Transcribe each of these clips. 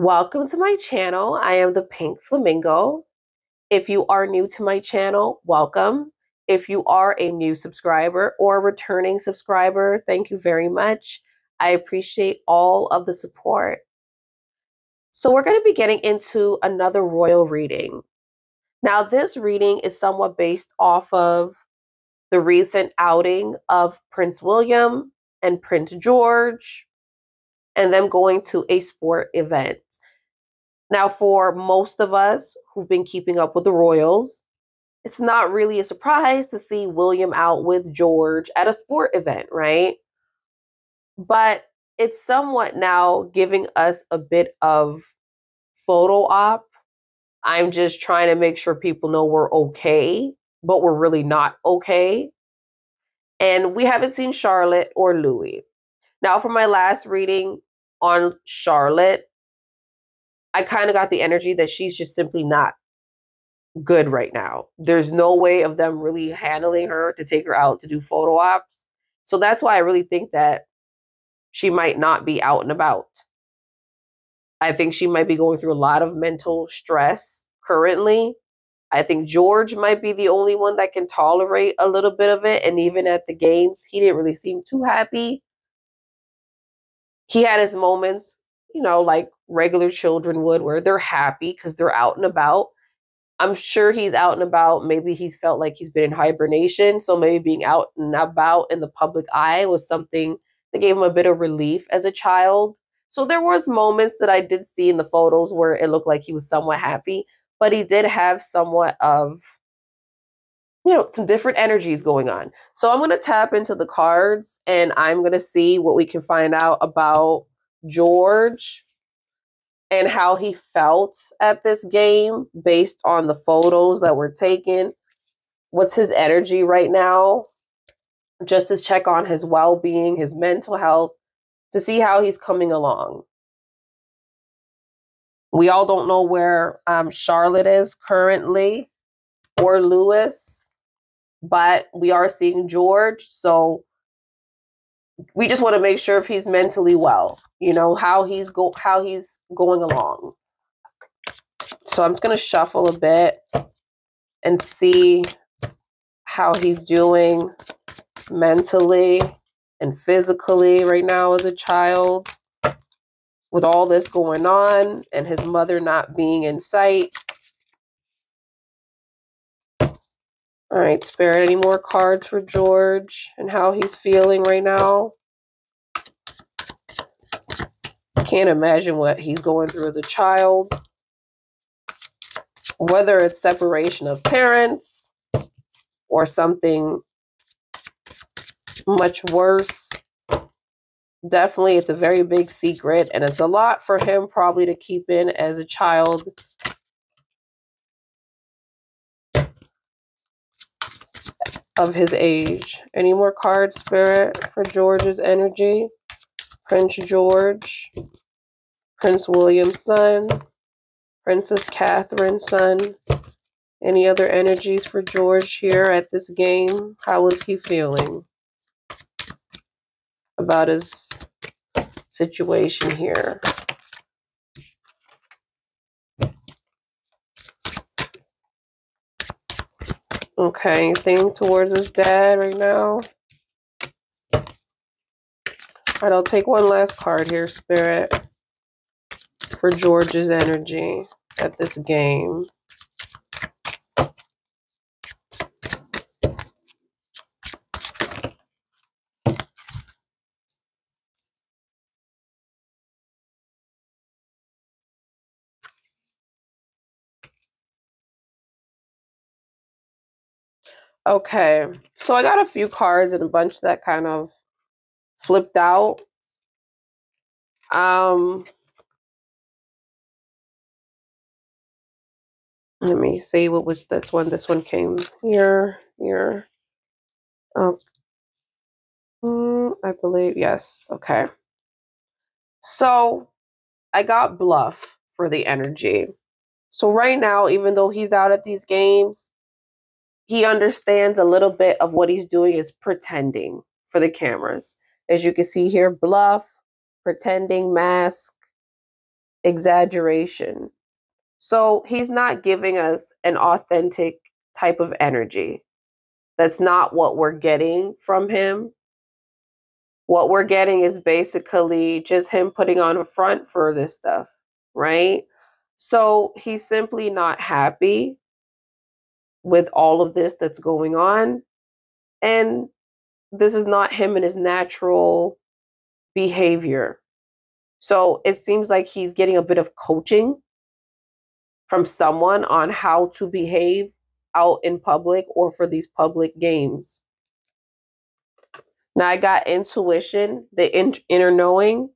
Welcome to my channel. I am the Pink Flamingo. If you are new to my channel, welcome. If you are a new subscriber or a returning subscriber, thank you very much. I appreciate all of the support. So we're going to be getting into another royal reading. Now, this reading is somewhat based off of the recent outing of Prince William and Prince George and them going to a sport event. Now, for most of us who've been keeping up with the royals, it's not really a surprise to see William out with George at a sport event, right? But it's somewhat now giving us a bit of photo op. I'm just trying to make sure people know we're okay, but we're really not okay. And we haven't seen Charlotte or Louis. Now, for my last reading on Charlotte, I kind of got the energy that she's just simply not good right now. There's no way of them really handling her to take her out to do photo ops. So that's why I really think that she might not be out and about. I think she might be going through a lot of mental stress currently. I think George might be the only one that can tolerate a little bit of it. And even at the games, he didn't really seem too happy. He had his moments, like regular children would, where they're happy because they're out and about. I'm sure he's out and about. Maybe he's felt like he's been in hibernation. So maybe being out and about in the public eye was something that gave him a bit of relief as a child. So there was moments that I did see in the photos where it looked like he was somewhat happy, but he did have somewhat of, some different energies going on. So I'm going to tap into the cards and I'm going to see what we can find out about George and how he felt at this game based on the photos that were taken. What's his energy right now? Just to check on his well-being, his mental health, to see how he's coming along. We all don't know where Charlotte is currently or Louis, but we are seeing George. So we just want to make sure if he's mentally well, how he's going along. So I'm just going to shuffle a bit and see how he's doing mentally and physically right now as a child with all this going on and his mother not being in sight. All right, Spirit, any more cards for George and how he's feeling right now? Can't imagine what he's going through as a child. Whether it's separation of parents or something much worse. Definitely, it's a very big secret, and it's a lot for him probably to keep in as a child. Of his age. Any more cards, Spirit, for George's energy? Prince George, Prince William's son, Princess Catherine's son. Any other energies for George here at this game? How is he feeling about his situation here? Okay, anything towards his dad right now? All right, I'll take one last card here, Spirit, for George's energy at this game. Okay, so I got a few cards and a bunch that kind of flipped out. Let me see, what was this one? This one came here. Oh, I believe, yes. Okay. So I got bluff for the energy. So right now, even though he's out at these games, he understands a little bit of what he's doing is pretending for the cameras. As you can see here, bluff, pretending, mask. exaggeration. So he's not giving us an authentic type of energy. That's not what we're getting from him. What we're getting is basically just him putting on a front for this stuff, right? So he's simply not happy with all of this that's going on. And this is not him in his natural behavior. So it seems like he's getting a bit of coaching from someone on how to behave out in public or for these public games. Now I got intuition, the inner knowing.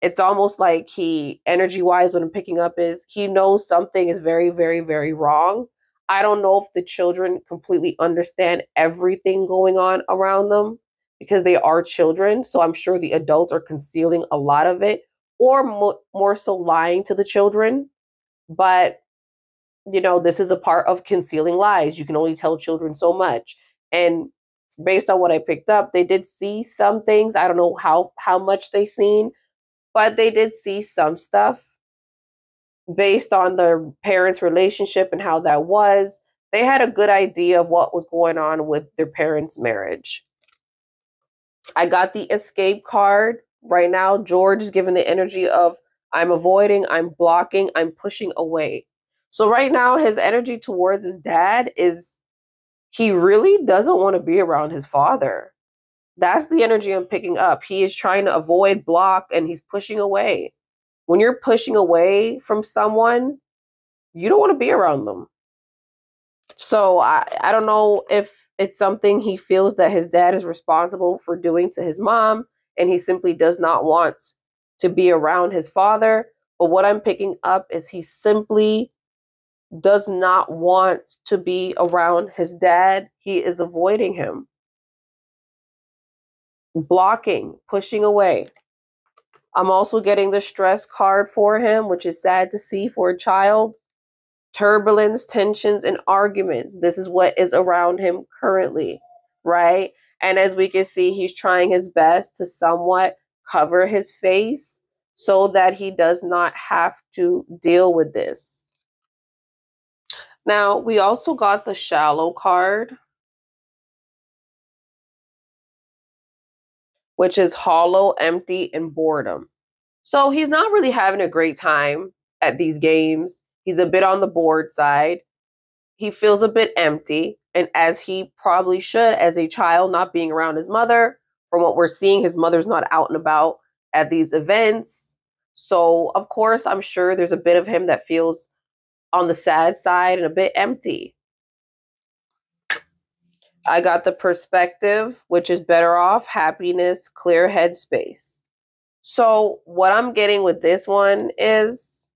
It's almost like he, energy wise, what I'm picking up is he knows something is very, very, very wrong. I don't know if the children completely understand everything going on around them because they are children. So I'm sure the adults are concealing a lot of it or more so lying to the children. But, you know, this is a part of concealing lies. You can only tell children so much. And based on what I picked up, they did see some things. I don't know how much they seen, but they did see some stuff based on their parents' relationship and how that was. They had a good idea of what was going on with their parents' marriage. I got the escape card. Right now, George is given the energy of I'm avoiding, I'm blocking, I'm pushing away. So right now, his energy towards his dad is he really doesn't want to be around his father. That's the energy I'm picking up. He is trying to avoid, block, and he's pushing away. When you're pushing away from someone, you don't want to be around them. So I don't know if it's something he feels that his dad is responsible for doing to his mom, and he simply does not want to be around his father. But what I'm picking up is he simply does not want to be around his dad. He is avoiding him, blocking, pushing away. I'm also getting the stress card for him, which is sad to see for a child. Turbulence, tensions, and arguments. This is what is around him currently, right? And as we can see, he's trying his best to somewhat cover his face so that he does not have to deal with this. Now, we also got the shallow card, which is hollow, empty, and boredom. So he's not really having a great time at these games. He's a bit on the bored side. He feels a bit empty, and as he probably should as a child, not being around his mother. From what we're seeing, his mother's not out and about at these events. So, of course, I'm sure there's a bit of him that feels on the sad side and a bit empty. I got the perspective, which is better off, happiness, clear headspace. So, what I'm getting with this one is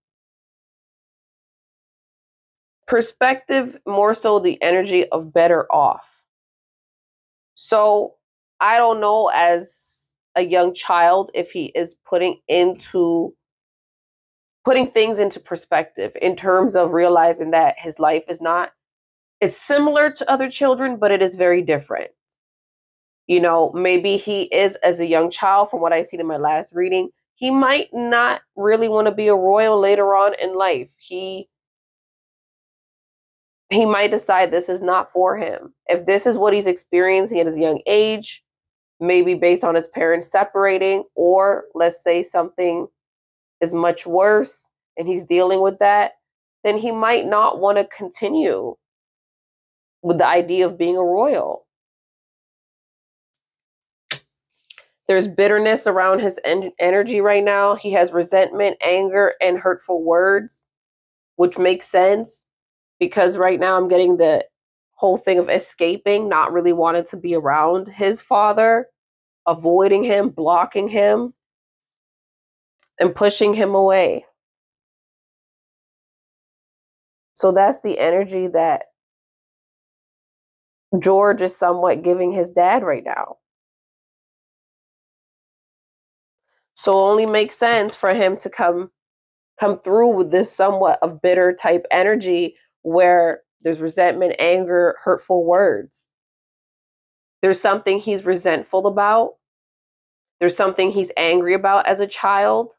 perspective, more so the energy of better off. So I don't know as a young child if he is putting things into perspective in terms of realizing that his life is not, it's similar to other children, but it is very different. You know, maybe he is, as a young child, from what I seen in my last reading, he might not really want to be a royal later on in life. He might decide this is not for him. If this is what he's experiencing at his young age, maybe based on his parents separating, or let's say something is much worse and he's dealing with that, then he might not want to continue with the idea of being a royal. There's bitterness around his energy right now. He has resentment, anger, and hurtful words, which makes sense because right now I'm getting the whole thing of escaping, not really wanting to be around his father, avoiding him, blocking him, and pushing him away. So that's the energy that George is somewhat giving his dad right now. So it only makes sense for him to come through with this somewhat of bitter type energy where there's resentment, anger, hurtful words. There's something he's resentful about. There's something he's angry about as a child.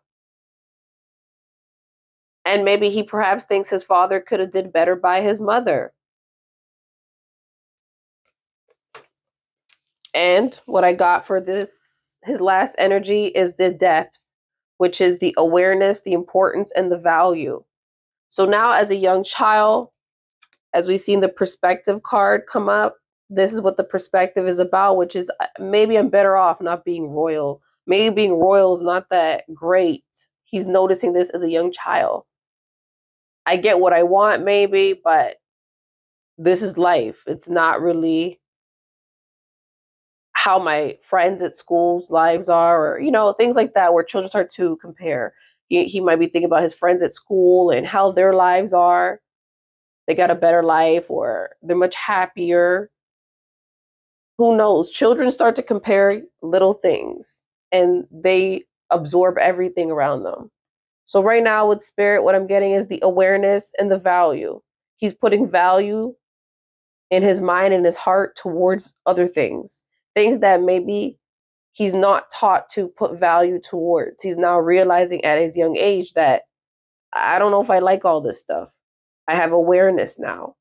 And maybe he perhaps thinks his father could have did better by his mother. And what I got for this, his last energy, is the depth, which is the awareness, the importance, and the value. So now as a young child, as we've seen the perspective card come up, this is what the perspective is about, which is maybe I'm better off not being royal. Maybe being royal is not that great. He's noticing this as a young child. I get what I want, maybe, but this is life. It's not really how my friends at school's lives are, or, you know, things like that, where children start to compare. He might be thinking about his friends at school and how their lives are. They got a better life, or they're much happier. Who knows? Children start to compare little things and they absorb everything around them. So right now with spirit, what I'm getting is the awareness and the value. He's putting value in his mind and his heart towards other things, things that maybe he's not taught to put value towards. He's now realizing at his young age that I don't know if I like all this stuff. I have awareness now.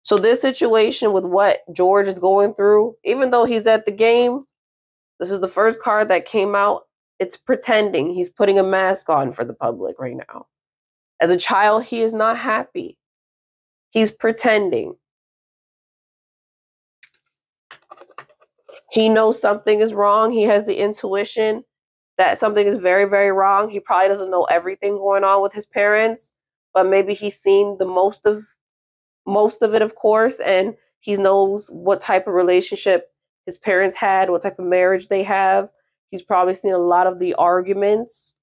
So this situation with what George is going through, even though he's at the game, this is the first card that came out. It's pretending. He's putting a mask on for the public right now. As a child, he is not happy. He's pretending. He knows something is wrong. He has the intuition that something is very, very wrong. He probably doesn't know everything going on with his parents, but maybe he's seen the most of it, of course, and he knows what type of relationship his parents had, what type of marriage they have. He's probably seen a lot of the arguments.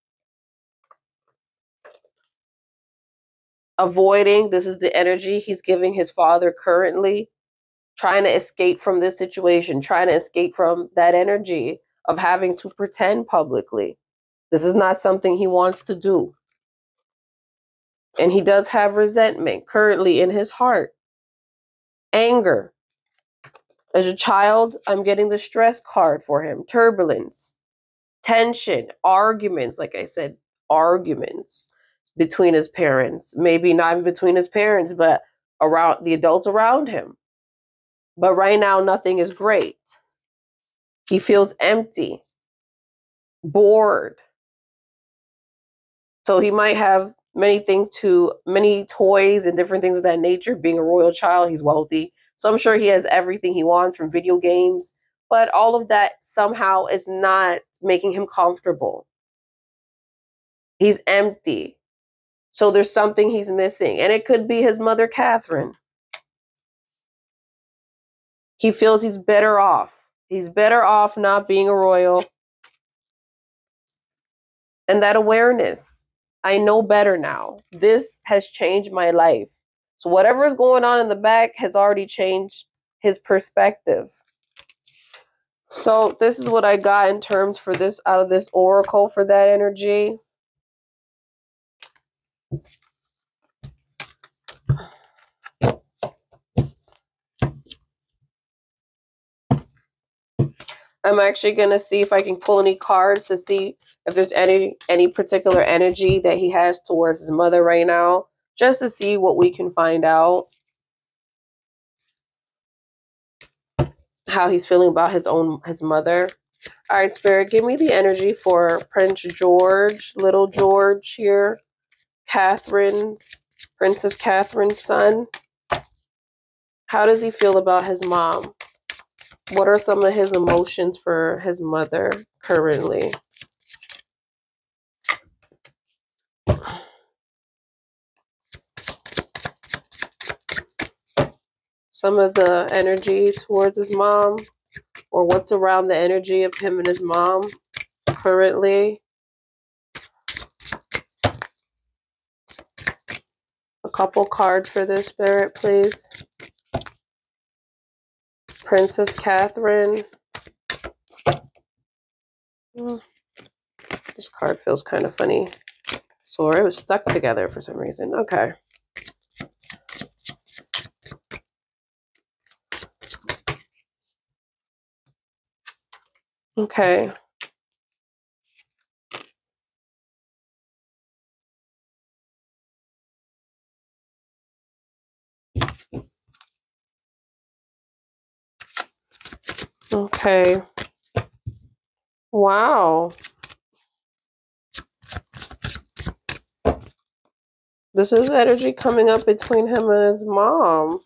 Avoiding, this is the energy he's giving his father currently, trying to escape from this situation, trying to escape from that energy of having to pretend publicly. This is not something he wants to do. And he does have resentment currently in his heart. Anger. As a child, I'm getting the stress card for him. Turbulence, tension, arguments, like I said, arguments between his parents. Maybe not even between his parents, but around the adults around him. But right now, nothing is great. He feels empty, bored. So he might have many toys and different things of that nature. Being a royal child, he's wealthy. So I'm sure he has everything he wants from video games. But all of that somehow is not making him comfortable. He's empty. So there's something he's missing. And it could be his mother, Catherine. He feels he's better off. He's better off not being a royal. And that awareness. I know better now. This has changed my life. So whatever is going on in the back has already changed his perspective. So this is what I got in terms for this, out of this oracle, for that energy. I'm actually going to see if I can pull any cards to see if there's any particular energy that he has towards his mother right now, just to see what we can find out. How he's feeling about his mother. All right, Spirit, give me the energy for Prince George, little George here, Princess Catherine's son. How does he feel about his mom? What are some of his emotions for his mother currently? Some of the energy towards his mom, or what's around the energy of him and his mom currently. A couple cards for this, Spirit, please. Princess Catherine. This card feels kind of funny. So it was stuck together for some reason. Okay. Okay. Okay. Wow. This is energy coming up between him and his mom.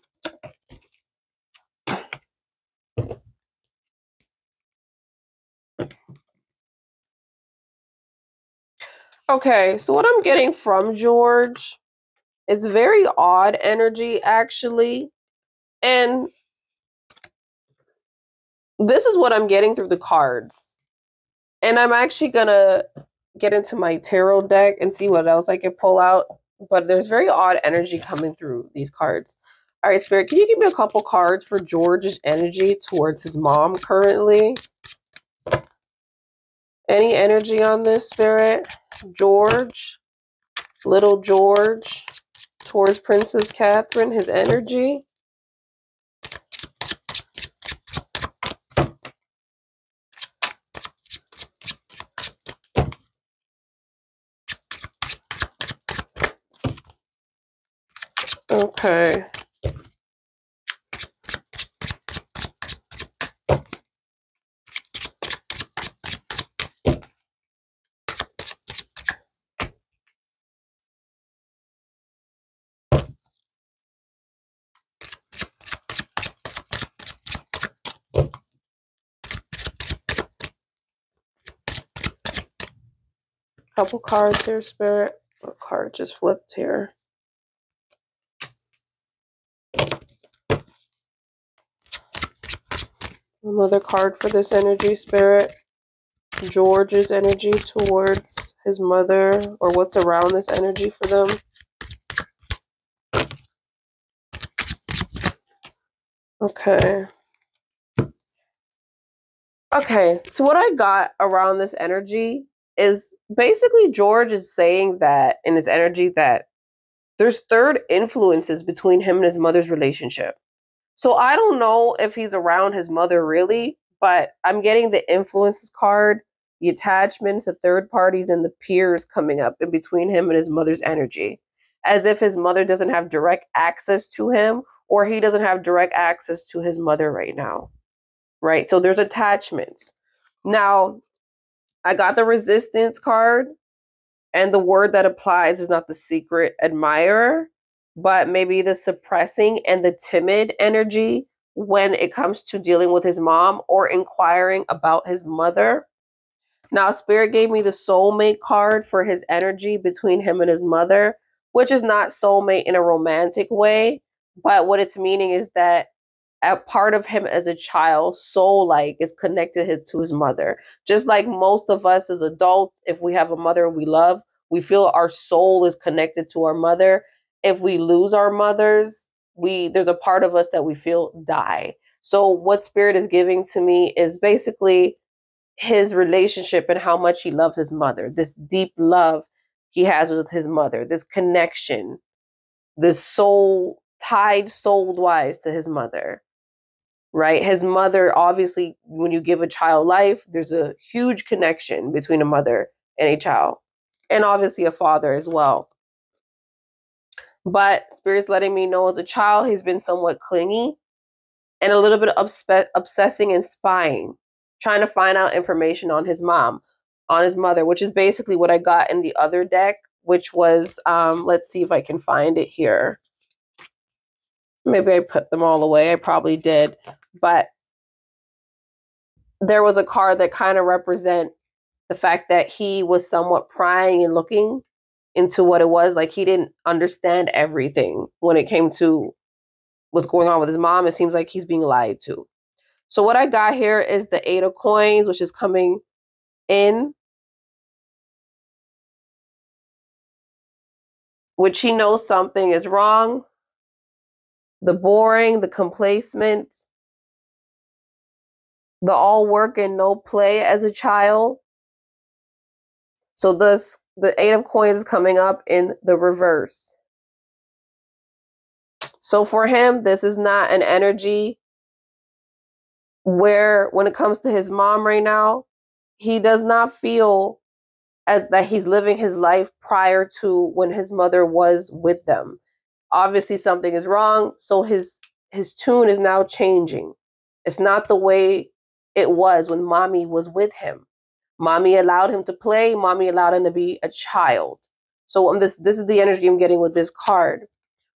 Okay, so what I'm getting from George is very odd energy, actually. And this is what I'm getting through the cards. And I'm actually going to get into my tarot deck and see what else I can pull out. But there's very odd energy coming through these cards. All right, Spirit, can you give me a couple cards for George's energy towards his mom currently? Any energy on this, Spirit? George, little George, towards Princess Catherine, his energy. Okay. Couple cards here, Spirit. A card just flipped here. Another card for this energy, Spirit. George's energy towards his mother, or what's around this energy for them. Okay. Okay, so what I got around this energy is basically George is saying that in his energy that there's third influences between him and his mother's relationship. So I don't know if he's around his mother really, but I'm getting the influences card, the attachments, the third parties, and the peers coming up in between him and his mother's energy. As if his mother doesn't have direct access to him, or he doesn't have direct access to his mother right now. Right? So there's attachments. Now, I got the resistance card, and the word that applies is not the secret admirer, but maybe the suppressing and the timid energy when it comes to dealing with his mom or inquiring about his mother. Now, Spirit gave me the soulmate card for his energy between him and his mother, which is not soulmate in a romantic way, but what it's meaning is that a part of him as a child, soul-like, is connected to his mother. Just like most of us as adults, if we have a mother we love, we feel our soul is connected to our mother. If we lose our mothers, there's a part of us that we feel die. So what Spirit is giving to me is basically his relationship and how much he loves his mother. This deep love he has with his mother, this connection, this soul tied soul-wise to his mother. Right? His mother, obviously, when you give a child life, there's a huge connection between a mother and a child, and obviously a father as well. But Spirit's letting me know as a child, he's been somewhat clingy and a little bit obsessing and spying, trying to find out information on his mom, on his mother, which is basically what I got in the other deck, which was, let's see if I can find it here. Maybe I put them all away. I probably did. But there was a card that kind of represent the fact that he was somewhat prying and looking into what it was. Like he didn't understand everything when it came to what's going on with his mom. It seems like he's being lied to. So what I got here is the 8 of Coins, which is coming in, which he knows something is wrong. The boring, the complacent, the all work and no play as a child. So thus, the 8 of Coins is coming up in the reverse. So for him, this is not an energy where, when it comes to his mom right now, he does not feel as that he's living his life prior to when his mother was with them. Obviously, something is wrong. So his tune is now changing. It's not the way it was when mommy was with him. Mommy allowed him to play. Mommy allowed him to be a child. So this is the energy I'm getting with this card.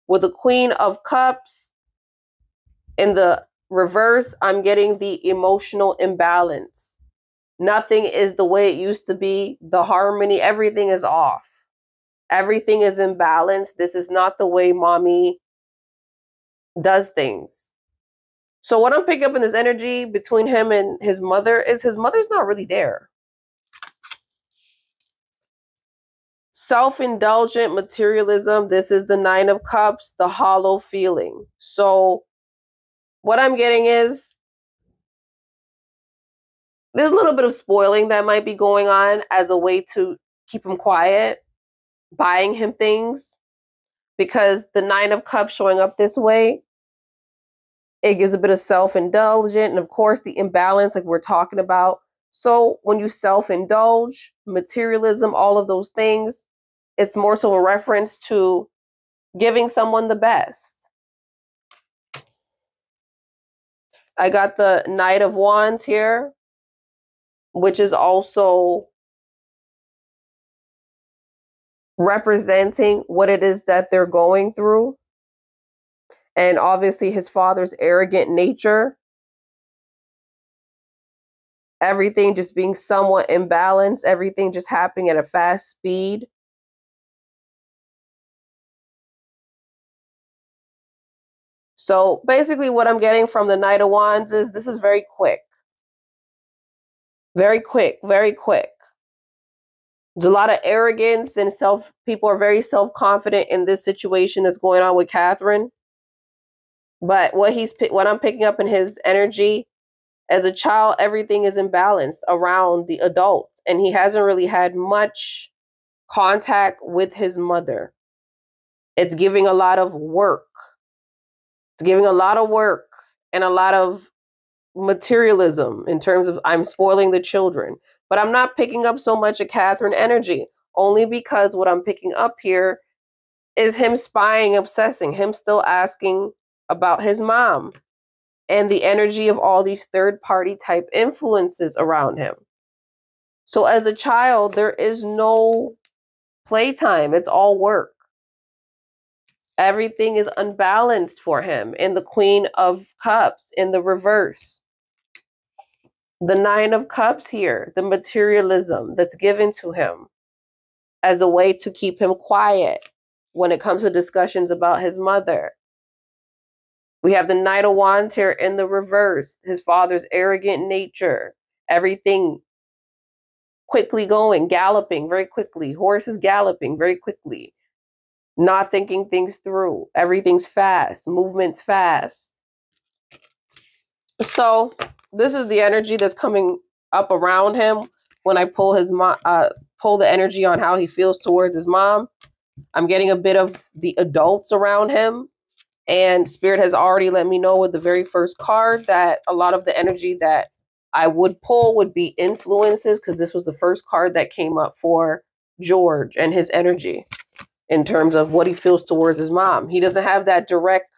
With the Queen of Cups in the reverse, I'm getting the emotional imbalance. Nothing is the way it used to be. The harmony, everything is off. Everything is imbalanced. This is not the way mommy does things. So what I'm picking up in this energy between him and his mother is his mother's not really there. Self-indulgent materialism. This is the Nine of Cups, the hollow feeling. So what I'm getting is there's a little bit of spoiling that might be going on as a way to keep him quiet, buying him things, because the Nine of Cups showing up this way, it gives a bit of self-indulgent, and of course the imbalance like we're talking about. So when you self-indulge, materialism, all of those things, it's more so a reference to giving someone the best. I got the Knight of Wands here, which is also representing what it is that they're going through. And obviously his father's arrogant nature. Everything just being somewhat imbalanced. Everything just happening at a fast speed. So basically what I'm getting from the Knight of Wands is this is very quick. Very quick, very quick. There's a lot of arrogance and people are very self-confident in this situation that's going on with Catherine. But what I'm picking up in his energy, as a child, everything is imbalanced around the adult. And he hasn't really had much contact with his mother. It's giving a lot of work. It's giving a lot of work and a lot of materialism in terms of I'm spoiling the children. But I'm not picking up so much of Catherine energy, only because what I'm picking up here is him spying, obsessing, him still asking about his mom and the energy of all these third-party type influences around him. So as a child, there is no playtime. It's all work. Everything is unbalanced for him. In the Queen of Cups, in the reverse. The Nine of Cups here, the materialism that's given to him as a way to keep him quiet when it comes to discussions about his mother. We have the Knight of Wands here in the reverse, his father's arrogant nature, everything quickly going, galloping very quickly, horses galloping very quickly, not thinking things through, everything's fast, movement's fast. So this is the energy that's coming up around him when I pull the energy on how he feels towards his mom. I'm getting a bit of the adults around him, and Spirit has already let me know with the very first card that a lot of the energy that I would pull would be influences, because this was the first card that came up for George and his energy in terms of what he feels towards his mom. He doesn't have that direct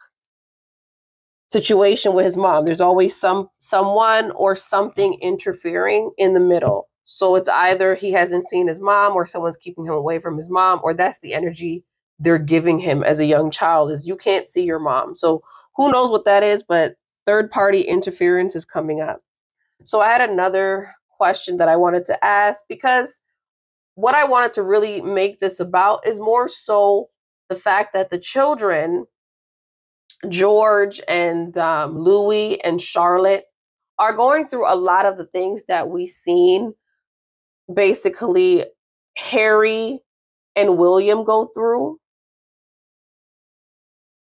situation with his mom. There's always someone or something interfering in the middle. So it's either he hasn't seen his mom or someone's keeping him away from his mom, or that's the energy they're giving him as a young child is you can't see your mom. So who knows what that is, but third party interference is coming up. So I had another question that I wanted to ask, because what I wanted to really make this about is more so the fact that the children, George and Louis and Charlotte, are going through a lot of the things that we've seen basically Harry and William go through.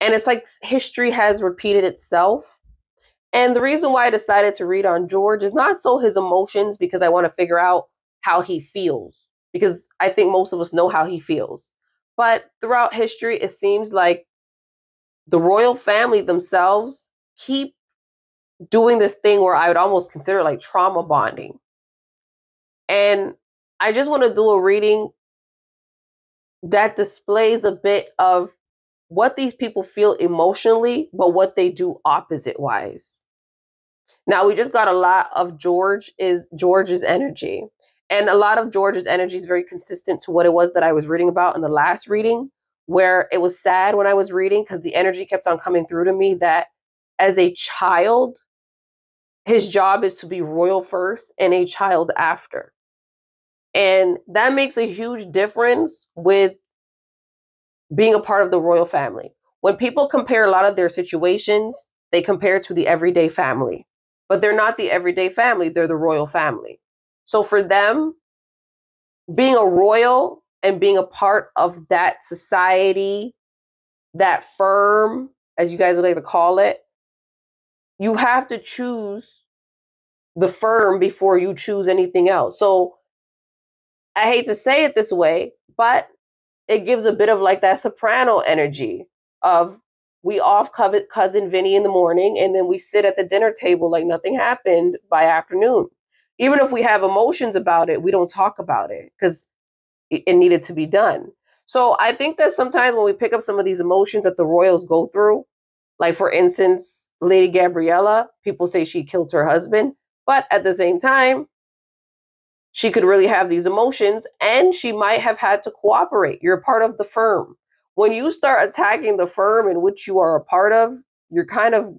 And it's like history has repeated itself. And the reason why I decided to read on George is not so his emotions, because I want to figure out how he feels, because I think most of us know how he feels. But throughout history, it seems like the royal family themselves keep doing this thing where I would almost consider like trauma bonding. And I just want to do a reading that displays a bit of what these people feel emotionally, but what they do opposite wise. Now we just got a lot of George's energy. And a lot of George's energy is very consistent to what it was that I was reading about in the last reading, where it was sad when I was reading because the energy kept on coming through to me that as a child, his job is to be royal first and a child after. And that makes a huge difference with being a part of the royal family. When people compare a lot of their situations, they compare to the everyday family. But they're not the everyday family, they're the royal family. So for them, being a royal and being a part of that society, that firm, as you guys would like to call it, you have to choose the firm before you choose anything else. So I hate to say it this way, but it gives a bit of like that soprano energy of we off cousin Vinny in the morning and then we sit at the dinner table like nothing happened by afternoon. Even if we have emotions about it, we don't talk about it because it needed to be done. So I think that sometimes when we pick up some of these emotions that the royals go through, like for instance, Lady Gabriella, people say she killed her husband, but at the same time, she could really have these emotions and she might have had to cooperate. You're part of the firm. When you start attacking the firm in which you are a part of, you're kind of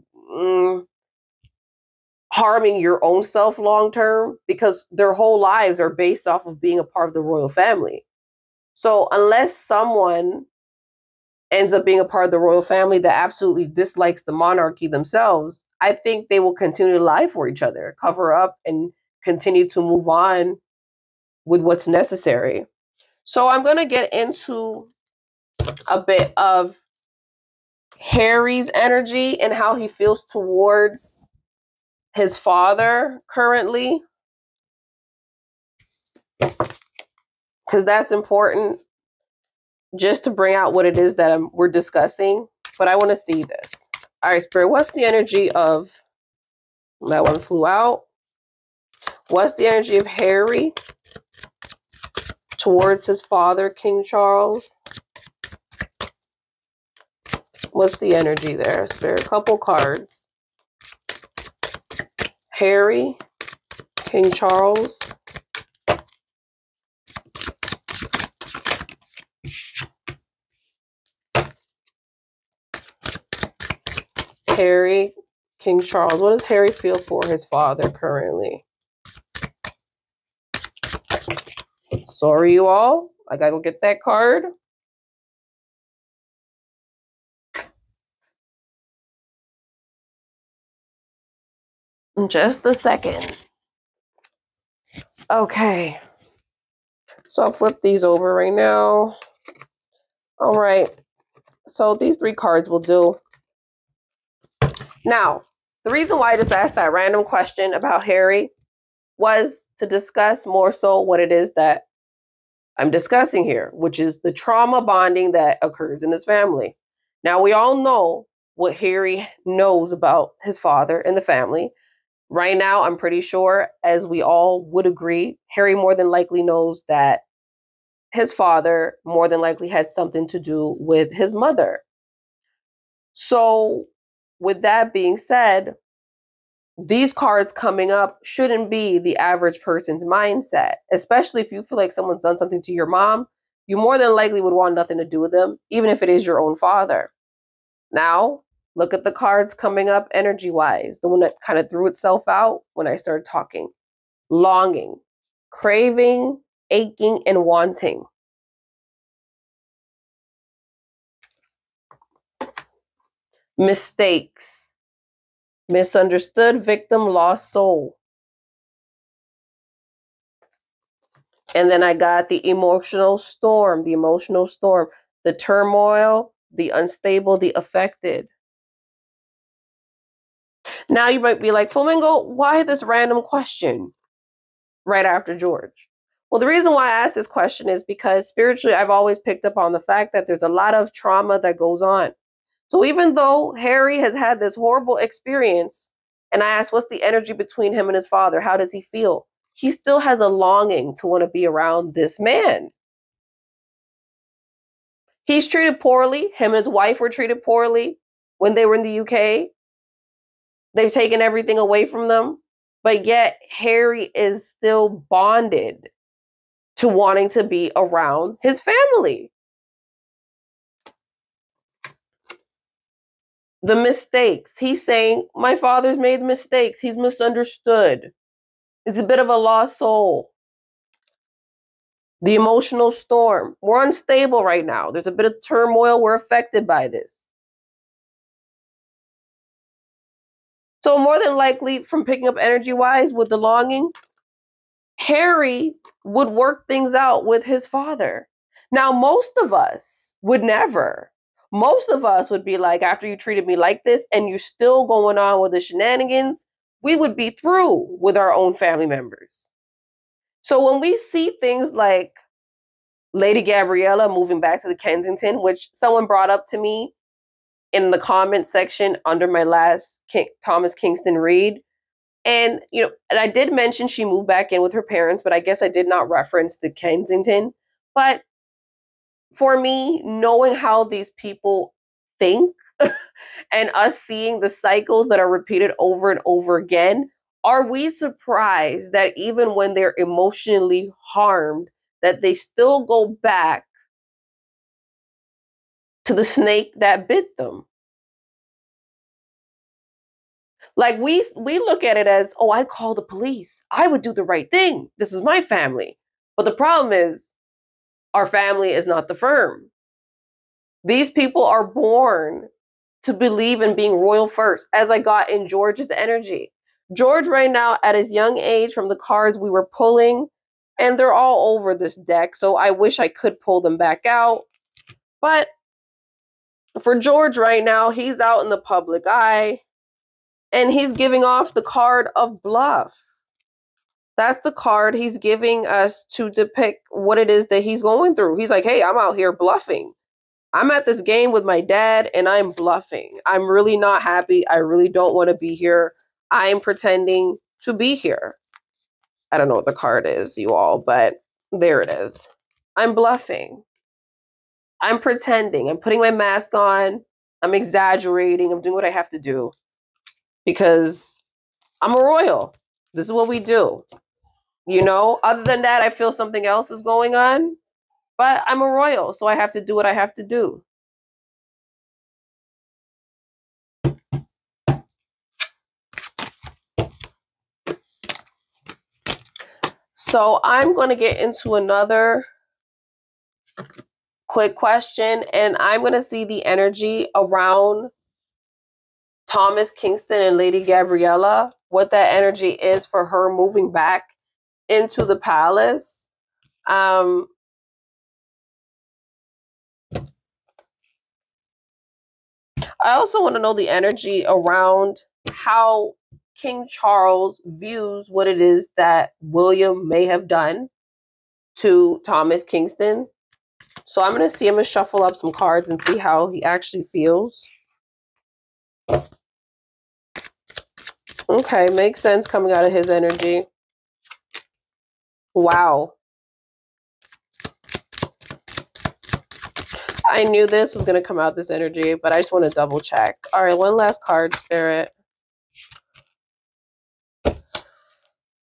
harming your own self long term because their whole lives are based off of being a part of the royal family. So unless someone ends up being a part of the royal family that absolutely dislikes the monarchy themselves, I think they will continue to lie for each other, cover up, and continue to move on with what's necessary. So I'm going to get into a bit of Harry's energy and how he feels towards his father currently, because that's important just to bring out what it is that we're discussing. But I want to see this. All right, Spirit, what's the energy of, that one flew out. What's the energy of Harry towards his father, King Charles? What's the energy there, Spirit? A couple cards. Harry, King Charles. Harry, King Charles. What does Harry feel for his father currently? Sorry, you all. I gotta go get that card. In just a second. Okay. So I'll flip these over right now. All right. So these 3 cards will do. Now, the reason why I just asked that random question about Harry was to discuss more so what it is that I'm discussing here, which is the trauma bonding that occurs in this family. Now, we all know what Harry knows about his father and the family. Right now, I'm pretty sure, as we all would agree, Harry more than likely knows that his father more than likely had something to do with his mother. So, with that being said, these cards coming up shouldn't be the average person's mindset, especially if you feel like someone's done something to your mom. You more than likely would want nothing to do with them, even if it is your own father. Now, look at the cards coming up energy-wise, the one that kind of threw itself out when I started talking. Longing, craving, aching, and wanting. Mistakes, misunderstood, victim, lost soul. And then I got the emotional storm, the turmoil, the unstable, the affected. Now you might be like, Flamingo, why this random question right after George? Well, the reason why I asked this question is because spiritually, I've always picked up on the fact that there's a lot of trauma that goes on. So even though Harry has had this horrible experience, and I asked, what's the energy between him and his father? How does he feel? He still has a longing to want to be around this man. He's treated poorly. Him and his wife were treated poorly when they were in the UK. They've taken everything away from them, but yet Harry is still bonded to wanting to be around his family. The mistakes. He's saying, my father's made mistakes. He's misunderstood. He's a bit of a lost soul. The emotional storm. We're unstable right now. There's a bit of turmoil. We're affected by this. So more than likely, from picking up energy-wise with the longing, Harry would work things out with his father. Now, most of us would never. Most of us would be like, after you treated me like this and you're still going on with the shenanigans, we would be through with our own family members. So when we see things like Lady Gabriella moving back to the Kensington, which someone brought up to me in the comment section under my last Thomas Kingston read, and and I did mention she moved back in with her parents, but I guess I did not reference the Kensington. But for me, knowing how these people think and us seeing the cycles that are repeated over and over again, are we surprised that even when they're emotionally harmed, that they still go back to the snake that bit them? Like we look at it as, oh, I'd call the police. I would do the right thing. This is my family. But the problem is, our family is not the firm. These people are born to believe in being royal first, as I got in George's energy. George right now, at his young age, from the cards we were pulling, and they're all over this deck, so I wish I could pull them back out. But for George right now, he's out in the public eye, and he's giving off the card of bluff. That's the card he's giving us to depict what it is that he's going through. He's like, hey, I'm out here bluffing. I'm at this game with my dad and I'm bluffing. I'm really not happy. I really don't want to be here. I'm pretending to be here. I don't know what the card is, you all, but there it is. I'm bluffing. I'm pretending. I'm putting my mask on. I'm exaggerating. I'm doing what I have to do because I'm a royal. This is what we do. Other than that, I feel something else is going on, but I'm a royal, so I have to do what I have to do. So I'm going to get into another quick question, and I'm going to see the energy around Thomas Kingston and Lady Gabriella, what that energy is for her moving back into the palace. I also want to know the energy around how King Charles views what it is that William may have done to Thomas Kingston. So I'm going to shuffle up some cards and see how he actually feels. Okay, makes sense coming out of his energy. Wow. I knew this was going to come out, this energy, but I just want to double check. All right, one last card, Spirit.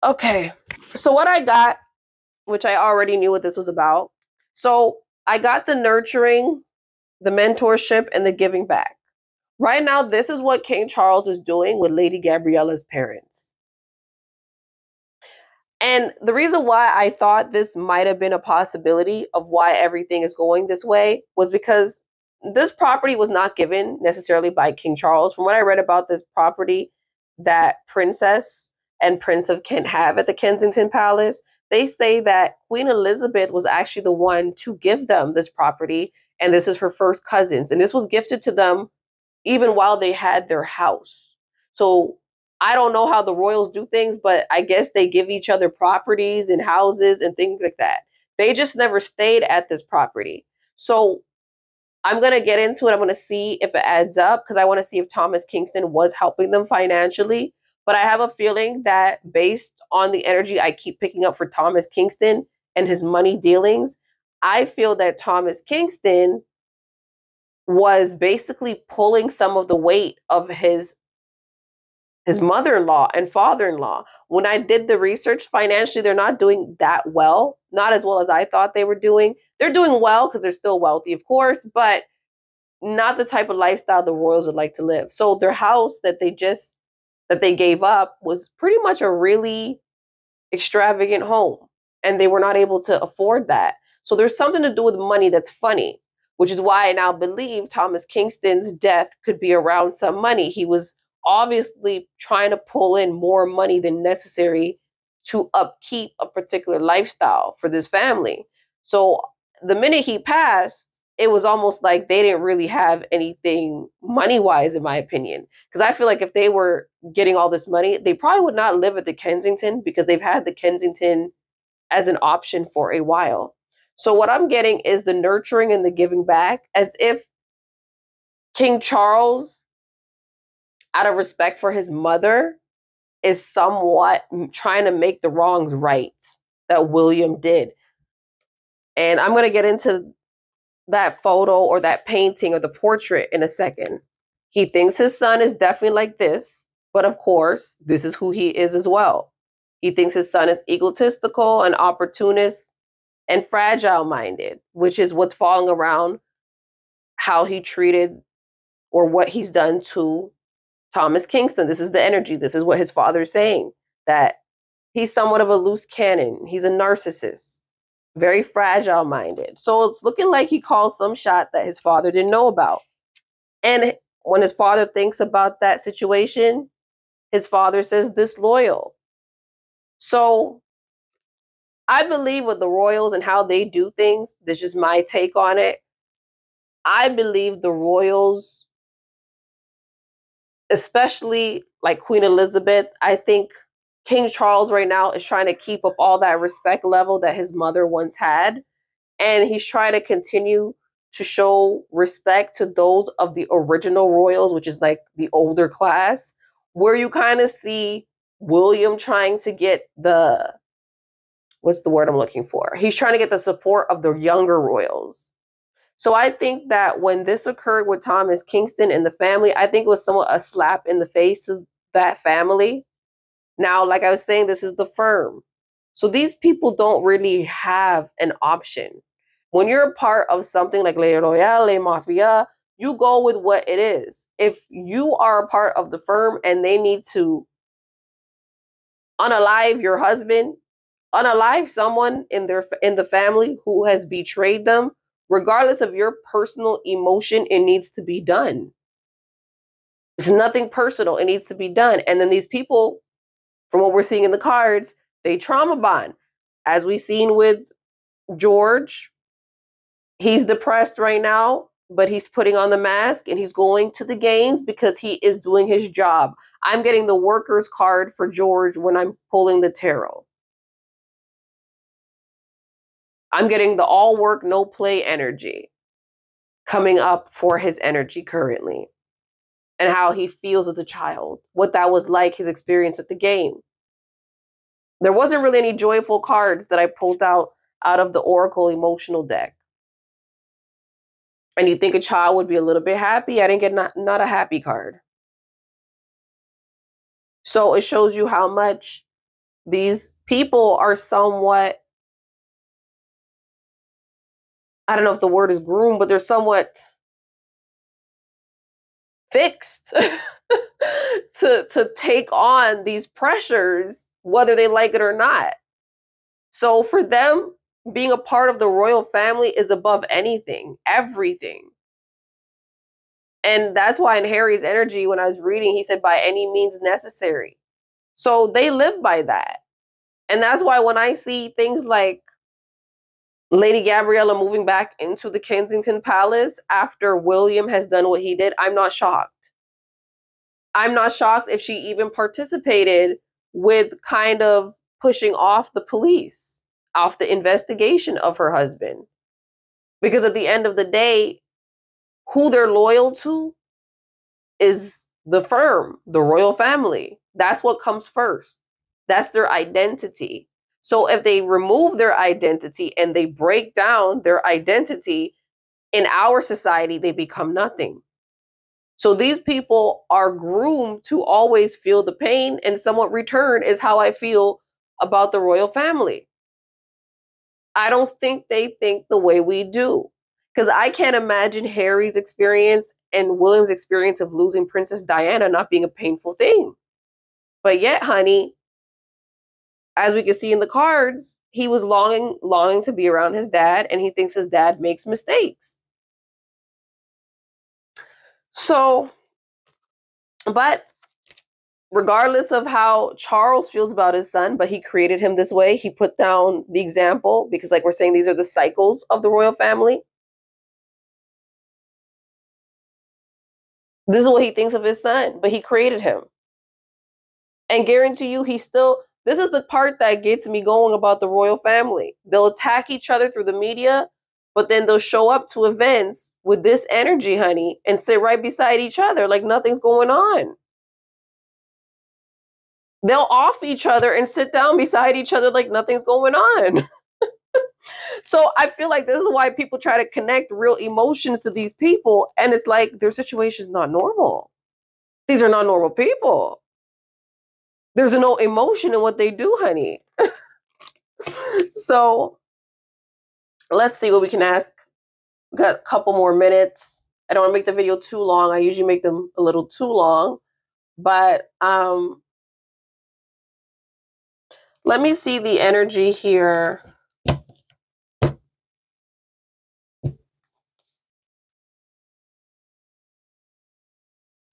Okay, so what I got, which I already knew what this was about. So I got the nurturing, the mentorship, and the giving back. Right now, this is what King Charles is doing with Lady Gabriella's parents. And the reason why I thought this might have been a possibility of why everything is going this way was because this property was not given necessarily by King Charles. From what I read about this property that Princess and Prince of Kent have at the Kensington Palace, they say that Queen Elizabeth was actually the one to give them this property, and this is her first cousins. And this was gifted to them even while they had their house. So I don't know how the royals do things, but I guess they give each other properties and houses and things like that. They just never stayed at this property. So I'm going to get into it. I'm going to see if it adds up because I want to see if Thomas Kingston was helping them financially. But I have a feeling that based on the energy I keep picking up for Thomas Kingston and his money dealings, I feel that Thomas Kingston was basically pulling some of the weight of his his mother-in-law and father-in-law. When I did the research, financially, they're not doing that well, not as well as I thought they were doing. They're doing well because they're still wealthy, of course, but not the type of lifestyle the royals would like to live. So their house that they gave up was pretty much a really extravagant home, and they were not able to afford that. So there's something to do with money that's funny, which is why I now believe Thomas Kingston's death could be around some money. He was obviously trying to pull in more money than necessary to upkeep a particular lifestyle for this family. So the minute he passed, it was almost like they didn't really have anything money wise, in my opinion. Because I feel like if they were getting all this money, they probably would not live at the Kensington, because they've had the Kensington as an option for a while. So what I'm getting is the nurturing and the giving back, as if King Charles, out of respect for his mother, is somewhat trying to make the wrongs right that William did. And I'm going to get into that photo or that painting or the portrait in a second. He thinks his son is definitely like this, but of course, this is who he is as well. He thinks his son is egotistical and opportunist and fragile-minded, which is what's falling around how he treated or what he's done to Thomas Kingston. This is the energy. This is what his father is saying, that he's somewhat of a loose cannon. He's a narcissist, very fragile-minded. So it's looking like he called some shot that his father didn't know about. And when his father thinks about that situation, his father says disloyal. So I believe with the royals and how they do things, this is my take on it. I believe the royals, especially like Queen Elizabeth, I think King Charles right now is trying to keep up all that respect level that his mother once had. And he's trying to continue to show respect to those of the original royals, which is like the older class, where you kind of see William trying to get what's the word I'm looking for? He's trying to get the support of the younger royals. So I think that when this occurred with Thomas Kingston and the family, I think it was somewhat a slap in the face to that family. Now, like I was saying, this is the firm. So these people don't really have an option. When you're a part of something like Le Royale, Mafia, you go with what it is. If you are a part of the firm and they need to unalive your husband, unalive someone in the family who has betrayed them, regardless of your personal emotion, it needs to be done. It's nothing personal. It needs to be done. And then these people, from what we're seeing in the cards, they trauma bond. As we've seen with George, he's depressed right now, but he's putting on the mask and he's going to the games because he is doing his job. I'm getting the workers card for George when I'm pulling the tarot. I'm getting the all work, no play energy coming up for his energy currently, and how he feels as a child, what that was like, his experience at the game. There wasn't really any joyful cards that I pulled out of the Oracle emotional deck. And you think a child would be a little bit happy? I didn't get not a happy card. So it shows you how much these people are somewhat, I don't know if the word is groomed, but they're somewhat fixed to take on these pressures, whether they like it or not. So for them, being a part of the royal family is above anything, everything. And that's why in Harry's energy, when I was reading, he said, by any means necessary. So they live by that. And that's why when I see things like Lady Gabriella moving back into the Kensington Palace after William has done what he did, I'm not shocked. I'm not shocked if she even participated with kind of pushing off the police, off the investigation of her husband. Because at the end of the day, who they're loyal to is the firm, the royal family. That's what comes first. That's their identity. So if they remove their identity and they break down their identity, in our society, they become nothing. So these people are groomed to always feel the pain, and somewhat return is how I feel about the royal family. I don't think they think the way we do. Because I can't imagine Harry's experience and William's experience of losing Princess Diana not being a painful thing. But yet, honey, as we can see in the cards, he was longing to be around his dad, and he thinks his dad makes mistakes. So, but regardless of how Charles feels about his son, but he created him this way, he put down the example because, like we're saying, these are the cycles of the royal family. This is what he thinks of his son, but he created him. And guarantee you, this is the part that gets me going about the royal family. They'll attack each other through the media, but then they'll show up to events with this energy, honey, and sit right beside each other like nothing's going on. They'll off each other and sit down beside each other like nothing's going on. So I feel like this is why people try to connect real emotions to these people. And it's like their situation is not normal. These are not normal people. There's no emotion in what they do, honey. So let's see what we can ask. We got a couple more minutes. I don't want to make the video too long. I usually make them a little too long. But let me see the energy here.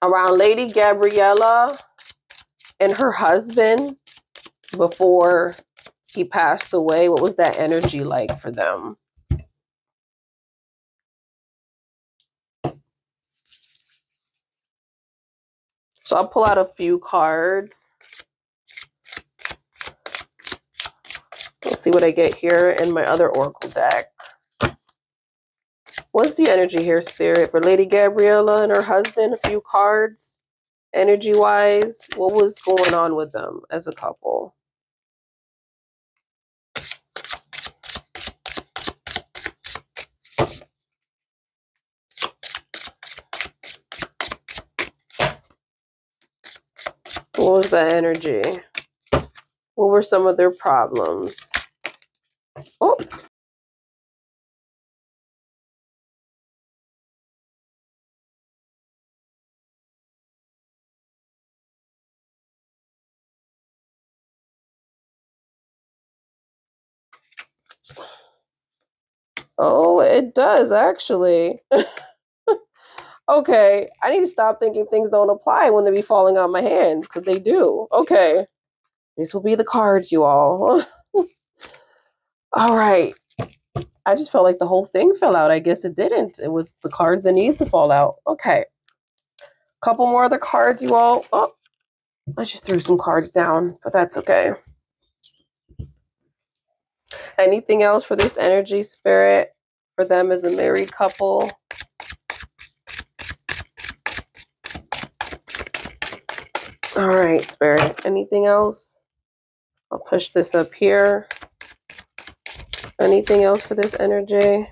Around Lady Gabriella and her husband before he passed away. What was that energy like for them? So I'll pull out a few cards. Let's see what I get here in my other oracle deck. What's the energy here, Spirit, for Lady Gabriella and her husband? A few cards, energy-wise. What was going on with them as a couple? What was the energy? What were some of their problems? Oh. Oh, it does, actually. Okay, I need to stop thinking things don't apply when they be falling out my hands, because they do. Okay, this will be the cards, you all. All right. I just felt like the whole thing fell out. I guess it didn't. It was the cards that needed to fall out. Okay. Couple more other cards, you all. Oh, I just threw some cards down, but that's okay. Anything else for this energy, Spirit, for them as a married couple? All right, Spirit. Anything else? I'll push this up here. Anything else for this energy?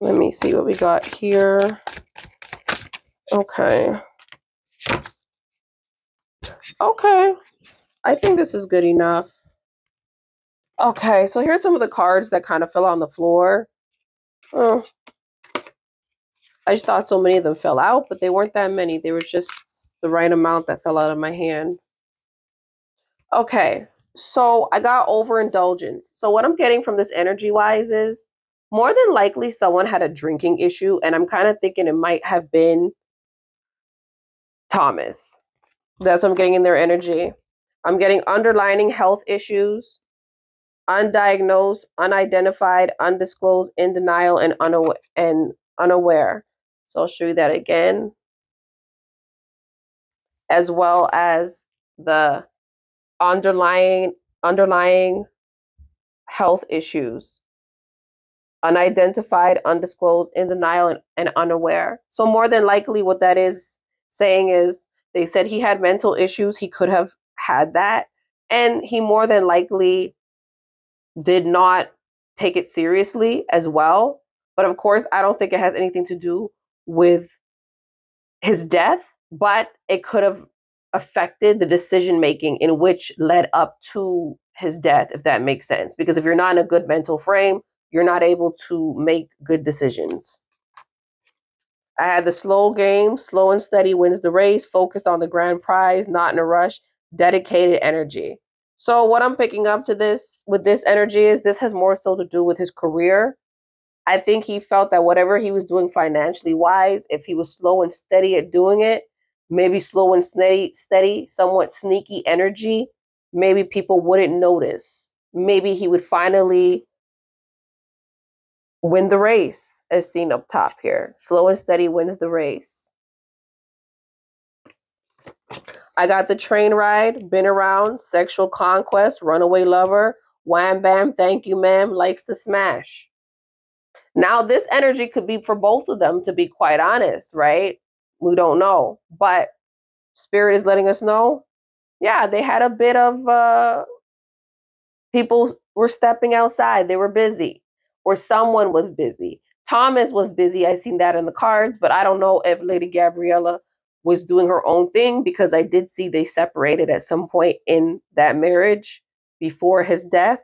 Let me see what we got here. Okay. Okay. I think this is good enough. Okay, so here's some of the cards that kind of fell on the floor. Oh. I just thought so many of them fell out, but they weren't that many. They were just the right amount that fell out of my hand. Okay, so I got overindulgence. So what I'm getting from this energy-wise is more than likely someone had a drinking issue, and I'm kind of thinking it might have been Thomas. That's what I'm getting in their energy. I'm getting underlining health issues, undiagnosed, unidentified, undisclosed, in denial, and unaware. So I'll show you that again. As well as the underlying health issues, unidentified, undisclosed, in denial, and unaware. So more than likely what that is saying is they said he had mental issues. He could have had that. And he more than likely did not take it seriously as well. But of course, I don't think it has anything to do with his death, but it could have affected the decision making in which led up to his death, if that makes sense. Because if you're not in a good mental frame, you're not able to make good decisions. I had the slow game, slow and steady wins the race, focus on the grand prize, not in a rush, dedicated energy. So what I'm picking up to this with this energy is this has more so to do with his career. I think he felt that whatever he was doing financially wise, if he was slow and steady at doing it, maybe slow and steady, somewhat sneaky energy, maybe people wouldn't notice. Maybe he would finally win the race, as seen up top here. Slow and steady wins the race. I got the train ride, been around, sexual conquest, runaway lover, wham bam, thank you ma'am, likes to smash. Now this energy could be for both of them, to be quite honest, right? We don't know, but Spirit is letting us know, yeah, they had a bit of people were stepping outside, they were busy, or someone was busy. Thomas was busy, I seen that in the cards, but I don't know if Lady Gabriella was doing her own thing, because I did see they separated at some point in that marriage before his death.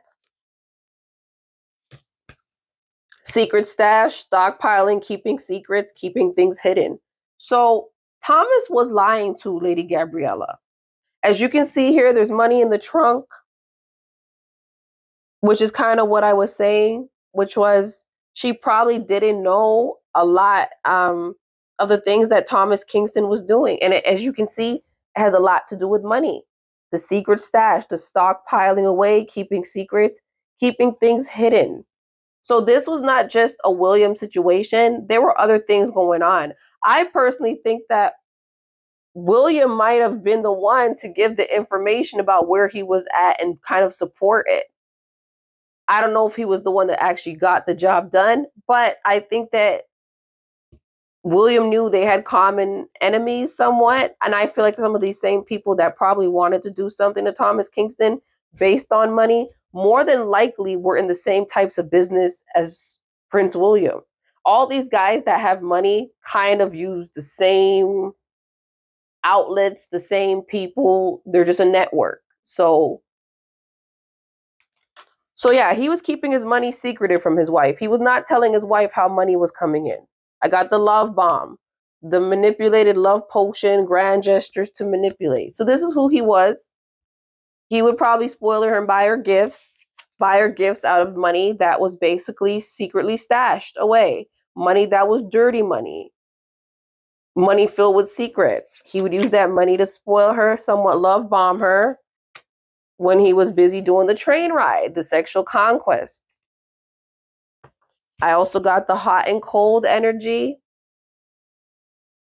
Secret stash, stockpiling, keeping secrets, keeping things hidden. So Thomas was lying to Lady Gabriella. As you can see here, there's money in the trunk, which is kind of what I was saying, which was she probably didn't know a lot of the things that Thomas Kingston was doing. And as you can see, it has a lot to do with money. The secret stash, the stockpiling away, keeping secrets, keeping things hidden. So this was not just a William situation. There were other things going on. I personally think that William might have been the one to give the information about where he was at and kind of support it. I don't know if he was the one that actually got the job done, but I think that William knew they had common enemies somewhat. And I feel like some of these same people that probably wanted to do something to Thomas Kingston based on money, more than likely were in the same types of business as Prince William. All these guys that have money kind of use the same outlets, the same people. They're just a network. So yeah, he was keeping his money secretive from his wife. He was not telling his wife how money was coming in. I got the love bomb, the manipulated love potion, grand gestures to manipulate. So this is who he was. He would probably spoil her and buy her gifts out of money that was basically secretly stashed away. Money that was dirty money. Money filled with secrets. He would use that money to spoil her, somewhat love bomb her when he was busy doing the train ride, the sexual conquest. I also got the hot and cold energy,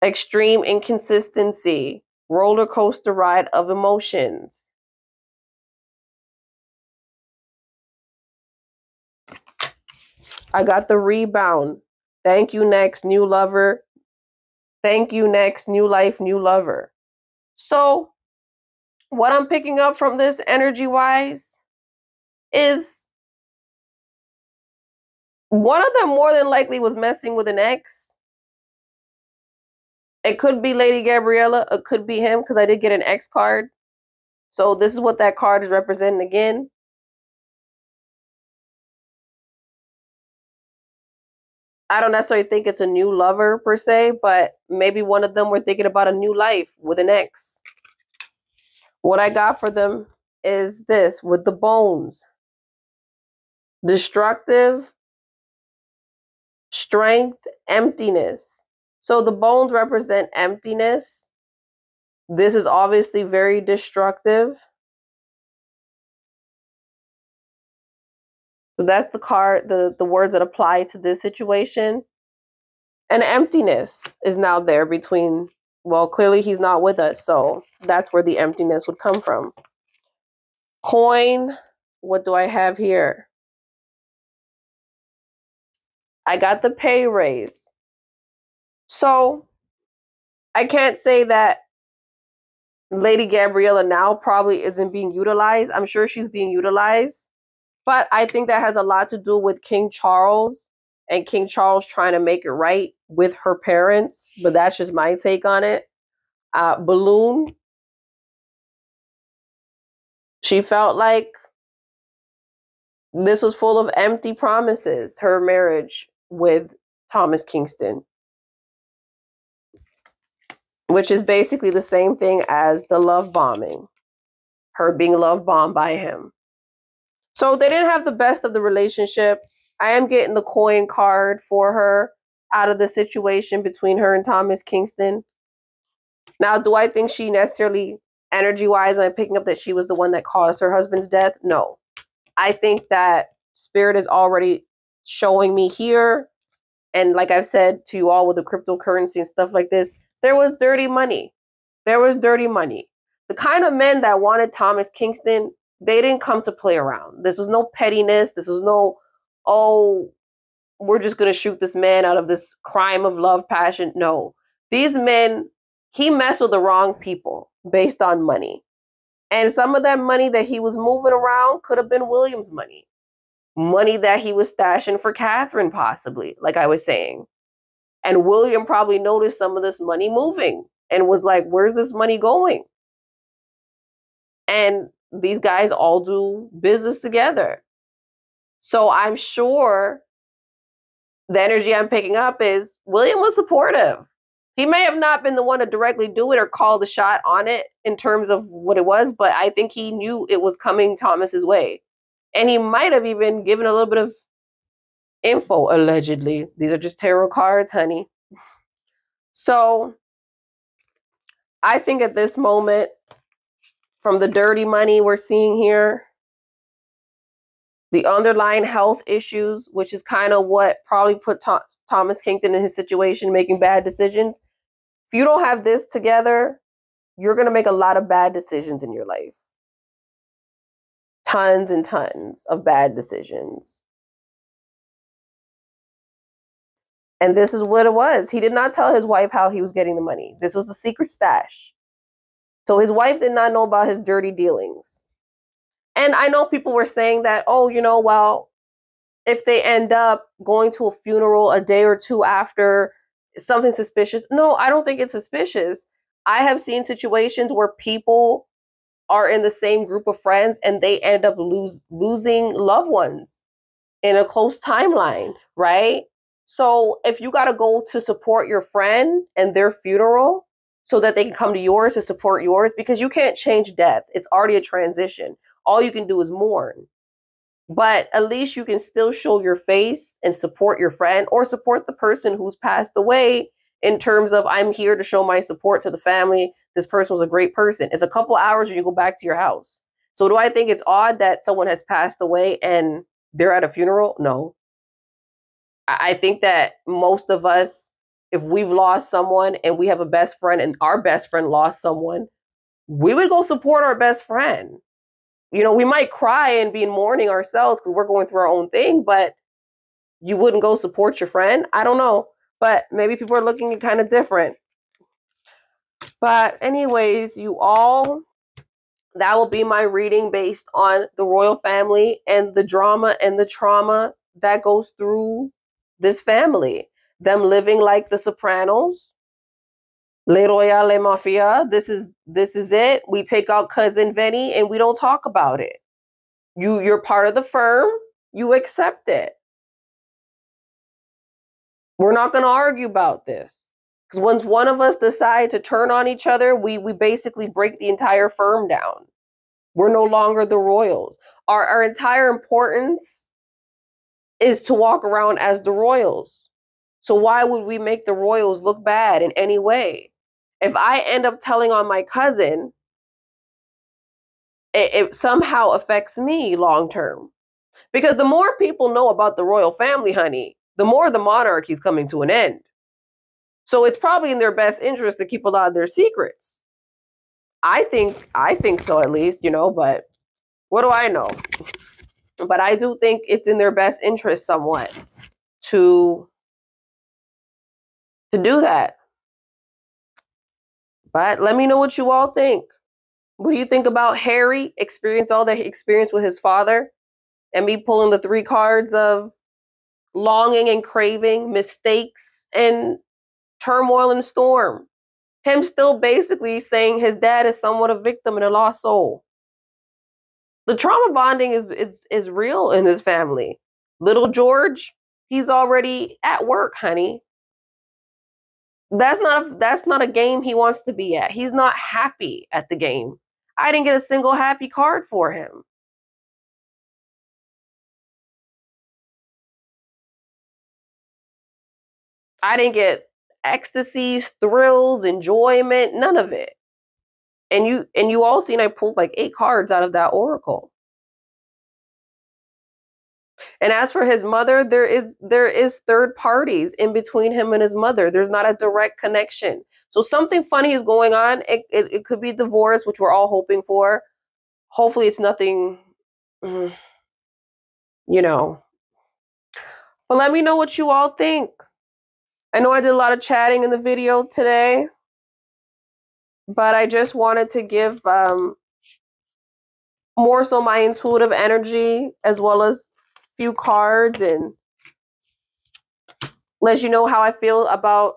extreme inconsistency, roller coaster ride of emotions. I got the rebound. Thank you, next, new lover. Thank you, next, new life, new lover. So what I'm picking up from this energy-wise is one of them more than likely was messing with an ex. It could be Lady Gabriella. It could be him, because I did get an ex card. So this is what that card is representing again. I don't necessarily think it's a new lover per se, but maybe one of them were thinking about a new life with an ex. What I got for them is this with the bones. Destructive, strength, emptiness. So the bones represent emptiness. This is obviously very destructive. So that's the card, the words that apply to this situation. And emptiness is now there between, well, clearly he's not with us, so that's where the emptiness would come from. Coin, what do I have here? I got the pay raise. So I can't say that Lady Gabriella now probably isn't being utilized. I'm sure she's being utilized. But I think that has a lot to do with King Charles and King Charles trying to make it right with her parents, but that's just my take on it. Balloon, she felt like this was full of empty promises, her marriage with Thomas Kingston, which is basically the same thing as the love bombing, her being love bombed by him. So they didn't have the best of the relationship. I am getting the coin card for her out of the situation between her and Thomas Kingston. Now, do I think she necessarily, energy-wise, am I picking up that she was the one that caused her husband's death? No. I think that Spirit is already showing me here, and like I've said to you all with the cryptocurrency and stuff like this, there was dirty money. There was dirty money. The kind of men that wanted Thomas Kingston, they didn't come to play around. This was no pettiness. This was no, oh, we're just going to shoot this man out of this crime of love, passion. No. These men, he messed with the wrong people based on money. And some of that money that he was moving around could have been William's money. Money that he was stashing for Catherine, possibly, like I was saying. And William probably noticed some of this money moving and was like, where's this money going? And these guys all do business together. So I'm sure the energy I'm picking up is William was supportive. He may have not been the one to directly do it or call the shot on it in terms of what it was, but I think he knew it was coming Thomas's way. And he might have even given a little bit of info, allegedly. These are just tarot cards, honey. So I think at this moment, from the dirty money we're seeing here, the underlying health issues, which is kind of what probably put Thomas Kingston in his situation, making bad decisions. If you don't have this together, you're going to make a lot of bad decisions in your life. Tons and tons of bad decisions. And this is what it was. He did not tell his wife how he was getting the money. This was a secret stash. So his wife did not know about his dirty dealings. And I know people were saying that, oh, you know, well, if they end up going to a funeral a day or two after, something suspicious. No, I don't think it's suspicious. I have seen situations where people are in the same group of friends and they end up losing loved ones in a close timeline, right? So if you got to go to support your friend and their funeral so that they can come to yours to support yours, because you can't change death. It's already a transition. All you can do is mourn. But at least you can still show your face and support your friend or support the person who's passed away in terms of, I'm here to show my support to the family. This person was a great person. It's a couple hours and you go back to your house. So do I think it's odd that someone has passed away and they're at a funeral? No. I think that most of us, if we've lost someone and we have a best friend and our best friend lost someone, we would go support our best friend. You know, we might cry and be in mourning ourselves because we're going through our own thing, but you wouldn't go support your friend? I don't know. But maybe people are looking kind of different. But anyways, you all, that will be my reading based on the royal family and the drama and the trauma that goes through this family. Them living like the Sopranos. Le Royale, Le Mafia. This is it. We take out Cousin Vinny and we don't talk about it. You're part of the firm. You accept it. We're not going to argue about this. Because once one of us decide to turn on each other, we basically break the entire firm down. We're no longer the royals. Our entire importance is to walk around as the royals. So why would we make the royals look bad in any way? If I end up telling on my cousin, it somehow affects me long term. Because the more people know about the royal family, honey, the more the monarchy is coming to an end. So it's probably in their best interest to keep a lot of their secrets. I think so, at least, you know, but what do I know? But I do think it's in their best interest somewhat to do that. But let me know what you all think. What do you think about Harry all that he experienced with his father and me pulling the 3 cards of longing and craving, mistakes and turmoil and storm. Him still basically saying his dad is somewhat a victim and a lost soul. The trauma bonding is real in this family. Little George, he's already at work, honey. That's not a game he wants to be at. He's not happy at the game. I didn't get a single happy card for him. I didn't get ecstasies, thrills, enjoyment, none of it. And you all seen I pulled like 8 cards out of that oracle. And as for his mother, there is third parties in between him and his mother. There's not a direct connection. So something funny is going on. It could be divorce, which we're all hoping for. Hopefully it's nothing, you know. But let me know what you all think. I know I did a lot of chatting in the video today, but I just wanted to give more so my intuitive energy as well as few cards and let you know how I feel about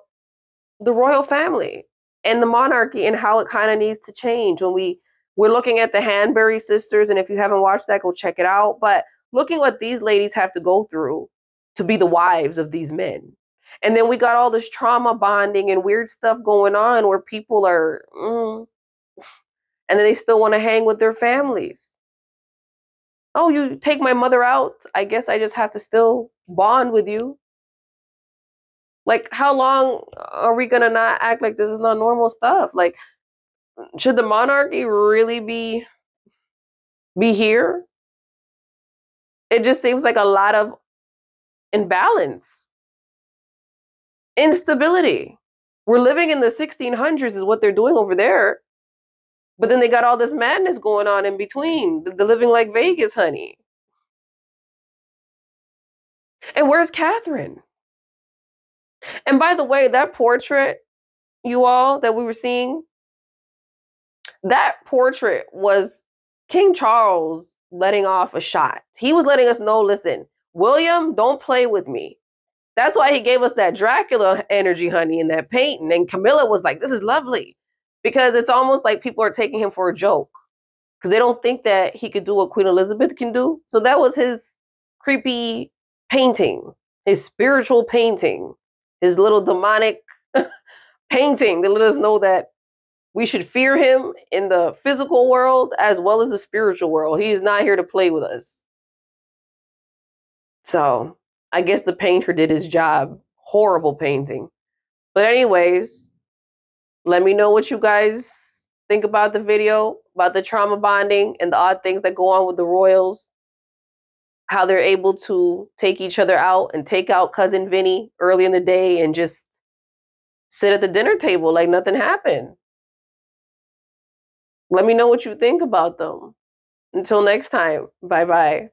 the royal family and the monarchy and how it kind of needs to change. When we're looking at the Hanbury sisters, and if you haven't watched that, go check it out. But looking what these ladies have to go through to be the wives of these men. And then we got all this trauma bonding and weird stuff going on where people are, and then they still want to hang with their families. Oh, you take my mother out. I guess I just have to still bond with you. Like, how long are we going to not act like this is not normal stuff? Like, should the monarchy really be here? It just seems like a lot of imbalance, instability. We're living in the 1600s is what they're doing over there. But then they got all this madness going on in between. They're living like Vegas, honey. And where's Catherine? And by the way, that portrait, you all, that we were seeing, that portrait was King Charles letting off a shot. He was letting us know, listen, William, don't play with me. That's why he gave us that Dracula energy, honey, in that painting. And Camilla was like, this is lovely. Because it's almost like people are taking him for a joke. Because they don't think that he could do what Queen Elizabeth can do. So that was his creepy painting, his spiritual painting, his little demonic painting that let us know that we should fear him in the physical world as well as the spiritual world. He is not here to play with us. So I guess the painter did his job. Horrible painting. But anyways, let me know what you guys think about the video, about the trauma bonding and the odd things that go on with the royals. How they're able to take each other out and take out cousin Vinny early in the day and just sit at the dinner table like nothing happened. Let me know what you think about them. Until next time, bye-bye.